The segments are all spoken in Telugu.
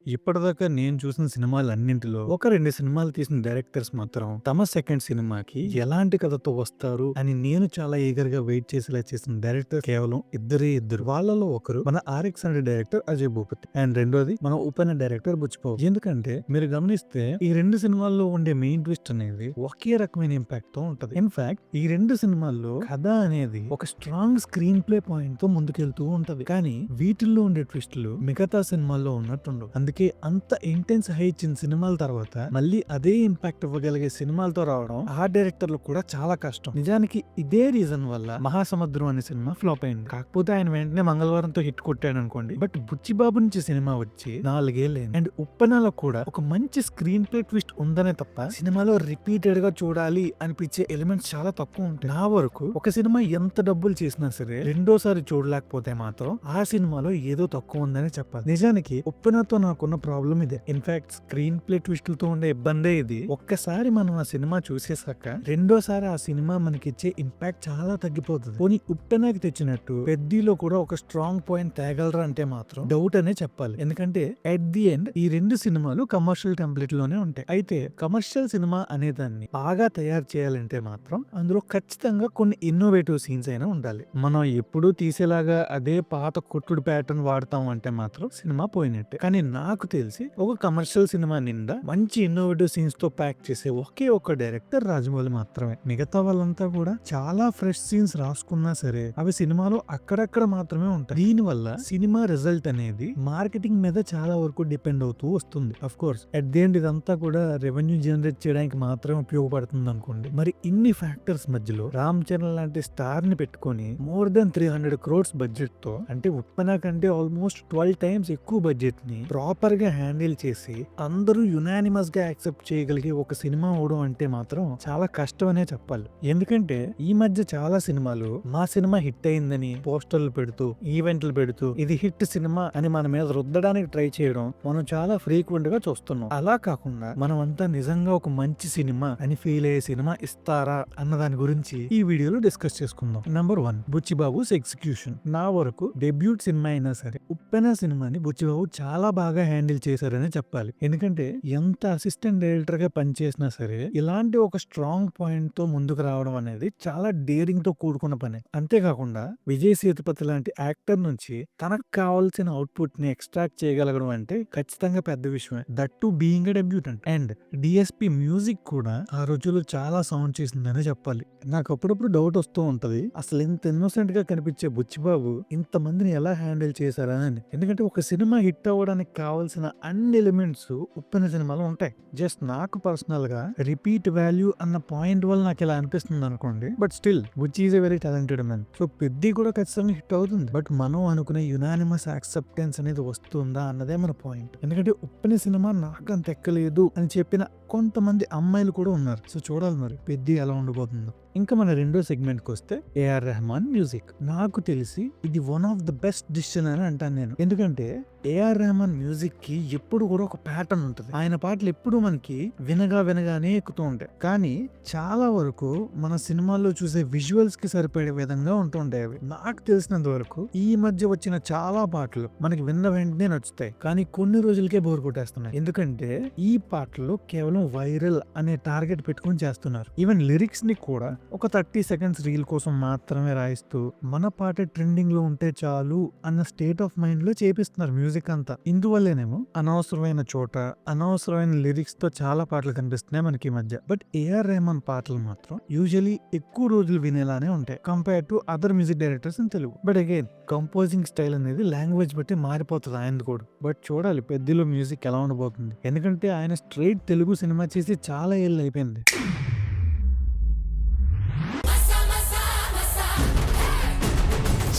ఇప్పటిదాకా నేను చూసిన సినిమాలన్నింటిలో ఒక 2 సినిమాలు తీసిన డైరెక్టర్స్ మాత్రం తమ సెకండ్ సినిమాకి ఎలాంటి కథతో వస్తారు అని నేను చాలా ఈగర్‌గా వెయిట్ చేసేలా చేసిన డైరెక్టర్ కేవలం ఇద్దరే ఇద్దరు. వాళ్ళలో ఒకరు మన 'RX hundred' director Ajay Bhupathi. And రెండోది మన 'ఉపెన' డైరెక్టర్ బుచ్చిబాబు. ఎందుకంటే మీరు గమనిస్తే ఈ 2 సినిమాల్లో ఉండే మెయిన్ ట్విస్ట్ అనేది ఒకే రకమైన ఇంపాక్ట్ తో ఉంటది. ఇన్‌ఫాక్ట్ ఈ 2 సినిమాల్లో కథ అనేది ఒక స్ట్రాంగ్ స్క్రీన్ ప్లే పాయింట్ తో ముందుకెళ్తూ ఉంటది. కానీ వీటిల్లో ఉండే ట్విస్టులు మిగతా సినిమాల్లో ఉన్నట్టుండవు. అందుకే అంత ఇంటెన్స్ హై ఇచ్చిన సినిమాల తర్వాత మళ్ళీ అదే ఇంపాక్ట్ ఇవ్వగలిగే సినిమాలతో రావడం ఆ డైరెక్టర్లు కూడా చాలా కష్టం. నిజానికి ఇదే రీజన్ వల్ల 'మహాసముద్రం' అనే సినిమా ఫ్లాప్ అయింది. కాకపోతే ఆయన వెంటనే 'మంగళవారం'తో హిట్ కొట్టాడు అనుకోండి. బట్ బుచ్చిబాబు నుంచి సినిమా వచ్చి 4 ఏళ్లైంది. అండ్ 'ఉప్పెన'లో కూడా ఒక మంచి స్క్రీన్ ప్లే ట్విస్ట్ ఉందనే తప్ప సినిమాలో రిపీటెడ్ గా చూడాలి అనిపించే ఎలిమెంట్స్ చాలా తక్కువ ఉంటాయి. నా వరకు ఒక సినిమా ఎంత డబ్బులు చేసినా సరే రెండోసారి చూడలేకపోతే మాత్రం ఆ సినిమాలో ఏదో తక్కువ ఉందని చెప్పాలి. నిజానికి 'ఉప్పెన'తో నాకున్న ప్రాబ్లం ఇదే. ఇన్ఫాక్ట్ స్క్రీన్ ప్లే ట్విస్టులతో ఉండే ఇబ్బందే ఇది. ఒక్కసారి మనం ఆ సినిమా చూసేసాక రెండోసారి ఆ సినిమా మనకిచ్చే ఇంపాక్ట్ చాలా తగ్గిపోతుంది. పోనీ 'ఉప్పెన'కి తెచ్చినట్టు 'పెద్ది'లో కూడా ఒక స్ట్రాంగ్ పాయింట్ తేగలరా అంటే మాత్రం డౌట్ అనే చెప్పాలి. ఎందుకంటే ఎట్ ది ఎండ్ ఈ 2 సినిమాలు కమర్షియల్ టెంప్లెట్ లోనే ఉంటాయి. అయితే కమర్షియల్ సినిమా అనేదాన్ని బాగా తయారు చేయాలంటే మాత్రం అందులో ఖచ్చితంగా కొన్ని ఇన్నోవేటివ్ సీన్స్ అయినా ఉండాలి. మనం ఎప్పుడూ తీసేలాగా అదే పాత కొట్టుడు ప్యాటర్న్ వాడతాం అంటే మాత్రం సినిమా పోయినట్టే. కానీ నాకు తెలిసి ఒక కమర్షియల్ సినిమా నిండా మంచి ఇన్నోవేటివ్ సీన్స్ తో ప్యాక్ చేసే ఒకే ఒక డైరెక్టర్ రాజమౌళి మాత్రమే. మిగతా వాళ్ళంతా కూడా చాలా ఫ్రెష్ సీన్స్ రాసుకున్నా సరే అవి సినిమాలో అక్కడక్కడ మాత్రమే ఉంటాయి. దీనివల్ల సినిమా రిజల్ట్ అనేది మార్కెటింగ్ మీద చాలా వరకు డిపెండ్ అవుతూ వస్తుంది. Of course at the end ఇదంతా కూడా రెవెన్యూ జనరేట్ చేయడానికి మాత్రమే ఉపయోగపడుతుంది అనుకోండి. మరి ఇన్ని ఫ్యాక్టర్స్ మధ్యలో రామ్ చరణ్ లాంటి స్టార్ ని పెట్టుకొని మోర్ దెన్ 300 crores బడ్జెట్ తో, అంటే 'ఉప్పెన' కంటే ఆల్మోస్ట్ 12 times ఎక్కువ బడ్జెట్ ని ప్రాపర్ గా హ్యాండిల్ చేసి అందరూ యునానిమస్ గా యాక్సెప్ట్ చేయగలిగే ఒక సినిమా అవడం అంటే మాత్రం చాలా కష్టం అనే చెప్పాలి. ఎందుకంటే ఈ మధ్య చాలా సినిమాలు మా సినిమా హిట్ అయిందని పోస్టర్లు పెడుతూ ఈవెంట్లు పెడుతూ ఇది హిట్ సినిమా అని మన మీద రుద్దడానికి ట్రై చేయడం మనం చాలా ఫ్రీక్వెంట్ గా చూస్తున్నాం. అలా కాకుండా మనం అంతా నిజంగా ఒక మంచి సినిమా అని ఫీల్ అయ్యే సినిమా ఇస్తారా అన్న దాని గురించి ఈ వీడియోలో డిస్కస్ చేసుకుందాం. Number 1, Buchibabu's execution. నా వరకు డెబ్యూట్ సినిమా అయినా సరే 'ఉప్పెన' సినిమాని బుచ్చిబాబు చాలా బాగా హ్యాండిల్ చేశారని చెప్పాలి. ఎందుకంటే ఎంత అసిస్టెంట్ డైరెక్టర్ గా పనిచేసినా సరే ఇలాంటి ఒక స్ట్రాంగ్ పాయింట్ తో ముందుకు రావడం అనేది చాలా డేరింగ్ తో కూడుకున్న పని. అంతేకాకుండా విజయ్ సేతుపతి లాంటి యాక్టర్ నుంచి తనకు కావాల్సిన అవుట్పుట్ ని ఎక్స్ట్రాక్ట్ చేయగలగడం అంటే ఖచ్చితంగా పెద్ద విషయమే. That to being a debutante. And DSP music కూడా ఆ రోజుల్లో చాలా సౌండ్ చేసిందని చెప్పాలి. నాకు అప్పుడప్పుడు డౌట్ వస్తూ ఉంటది, అసలు ఇంత ఇన్నోసెంట్ గా కనిపించే బుచ్చిబాబు ఇంతమందిని ఎలా హ్యాండిల్ చేశారని. ఎందుకంటే ఒక సినిమా హిట్ అవ్వడానికి కావాల్సిన అన్ని ఎలిమెంట్స్ 'ఉప్పెన' సినిమాలో ఉంటాయి. జస్ట్ నాకు పర్సనల్ గా రిపీట్ వాల్యూ అన్న పాయింట్ వల్ల నాకు ఇలా అనిపిస్తుంది అనుకోండి. But still Buchi is a very talented man. So 'Peddi' కూడా ఖచ్చితంగా హిట్ అవుతుంది. బట్ మనం అనుకునే యునానిమస్ యాక్సెప్టెన్స్ అనేది వస్తుందా అన్నదే మన పాయింట్. ఎందుకంటే 'ఉప్పెన' సినిమా నాకు అంత ఎక్కలేదు అని చెప్పిన కొంతమంది అమ్మాయిలు కూడా ఉన్నారు. సో చూడాలి మరి 'పెద్ది' ఎలా ఉండబోతుందో. ఇంకా మన రెండో సెగ్మెంట్ కి వస్తే ఏఆర్ రెహమాన్ మ్యూజిక్. నాకు తెలిసి ఇది one of the best decision అని అంటాను నేను. ఎందుకంటే ఏఆర్ రెహమాన్ మ్యూజిక్ కి ఎప్పుడు కూడా ఒక ప్యాటర్న్ ఉంటుంది. ఆయన పాటలు ఎప్పుడు మనకి వినగానే ఎక్కుతూ ఉంటాయి. కానీ చాలా వరకు మన సినిమాల్లో చూసే విజువల్స్ కి సరిపడే విధంగా ఉంటుంటాయి అవి. నాకు తెలిసినంత వరకు ఈ మధ్య వచ్చిన చాలా పాటలు మనకి విన్న వెంటనే నచ్చుతాయి, కానీ కొన్ని రోజులకే బోర్ కొట్టేస్తున్నాయి. ఎందుకంటే ఈ పాటలు కేవలం వైరల్ అనే టార్గెట్ పెట్టుకుని చేస్తున్నారు. ఈవెన్ లిరిక్స్ ని కూడా ఒక 30 seconds రీల్ కోసం మాత్రమే రాయిస్తూ మన పాట ట్రెండింగ్ లో ఉంటే చాలు అన్న స్టేట్ ఆఫ్ మైండ్ లో చేపిస్తున్నారు మ్యూజిక్ అంతా. ఇందువల్లేనేమో అనవసరమైన చోట అనవసరమైన లిరిక్స్ తో చాలా పాటలు కనిపిస్తున్నాయి మనకి ఈ మధ్య. బట్ ఏఆర్ రెహమాన్ పాటలు మాత్రం యూజువలీ ఎక్కువ రోజులు వినేలానే ఉంటాయి compare to other music directors in Telugu. But again composing style అనేది లాంగ్వేజ్ బట్టి మారిపోతుంది ఆయనది కూడా. బట్ చూడాలి 'పెద్ది'లో మ్యూజిక్ ఎలా ఉండబోతుంది. ఎందుకంటే ఆయన స్ట్రైట్ తెలుగు సినిమా చేసి చాలా ఏళ్ళు అయిపోయింది.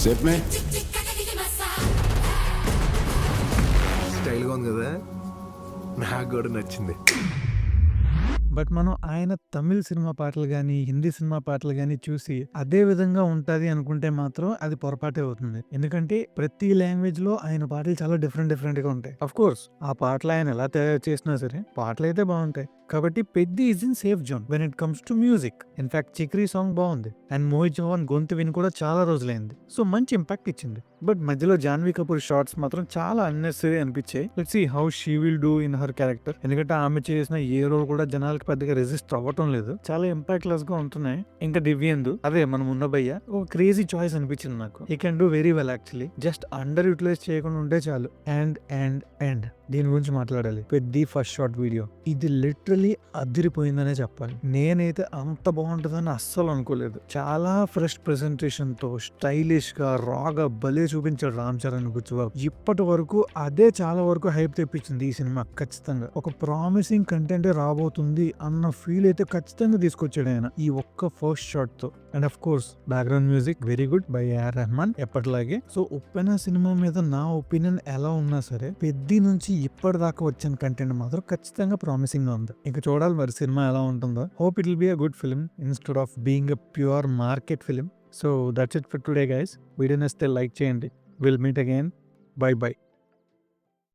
सेट में స్టైల్గా ఉంది కదా, నాకు కూడా నచ్చింది. బట్ మనం ఆయన తమిళ్ సినిమా పాటలు గానీ హిందీ సినిమా పాటలు గానీ చూసి అదే విధంగా ఉంటది అనుకుంటే మాత్రం అది పొరపాటే అవుతుంది. ఎందుకంటే ప్రతి లాంగ్వేజ్ లో ఆయన పాటలు చాలా డిఫరెంట్ గా ఉంటాయి. అఫ్ కోర్స్ ఆ పాటలు ఆయన ఎలా తయారు చేసినా సరే పాటలు అయితే బాగుంటాయి. కాబట్టి పెద్ద is in safe zone when it comes to music. In fact Chikiri song బాగుంది అండ్ మోహిత్ చౌహాన్ గొంతు విని కూడా చాలా రోజులైంది, సో మంచి ఇంపాక్ట్ ఇచ్చింది. బట్ మధ్యలో జాన్వీ కపూర్ షార్ట్స్ మాత్రం చాలా అన్నెసరీ అనిపించాయి. Let's see how she will do in her character. ఎందుకంటే ఆమె చేసిన ఏ రోల్ కూడా జనాలకి పెద్దగా రెసిస్ట్ అవ్వటం లేదు, చాలా ఇంపాక్ట్ లెస్ గా ఉంటున్నాయి. ఇంకా దివ్యేందు, అదే మనం ఉన్న భయ్య, ఓ క్రేజీ చాయిస్ అనిపించింది నాకు. ఈ can do very well actually. Just underutilise చేయకుండా ఉంటే చాలు. అండ్ దీని గురించి మాట్లాడాలి. పెద్ద ఫస్ట్ షార్ట్ వీడియో ఇది లిటరలీ అదిరిపోయిందనే చెప్పాలి. నేనైతే అంత బాగుంటుందని అస్సలు అనుకోలేదు. చాలా ఫ్రెష్ ప్రెజెంటేషన్ తో స్టైలిష్ గా రాగా భలే చూపించాడు రామ్ చరణ్ బుచ్చిబాబు. ఇప్పటి వరకు అదే చాలా వరకు హైప్ తెప్పించింది ఈ సినిమా. ఖచ్చితంగా ఒక ప్రామిసింగ్ కంటెంట్ రాబోతుంది అన్న ఫీల్ అయితే ఖచ్చితంగా తీసుకొచ్చాడు ఆయన ఈ ఒక్క ఫస్ట్ షాట్ తో. And of course background music very good by AR Rahman ఎప్పటిలాగే. సో ఉప్పెన సినిమా మీద నా ఒపీనియన్ ఎలా ఉన్నా సరే పెద్ది నుంచి ఇప్పటిదాకా వచ్చిన కంటెంట్ మాత్రం ఖచ్చితంగా ప్రామిసింగ్ గా ఉంది. ఇంకా చూడాలి మరి సినిమా ఎలా ఉంటుందో. Hope it will be a good film instead of being a pure market film. So that's it for today guys. Video నచ్చితే లైక్ చేయండి. Will meet again. By by.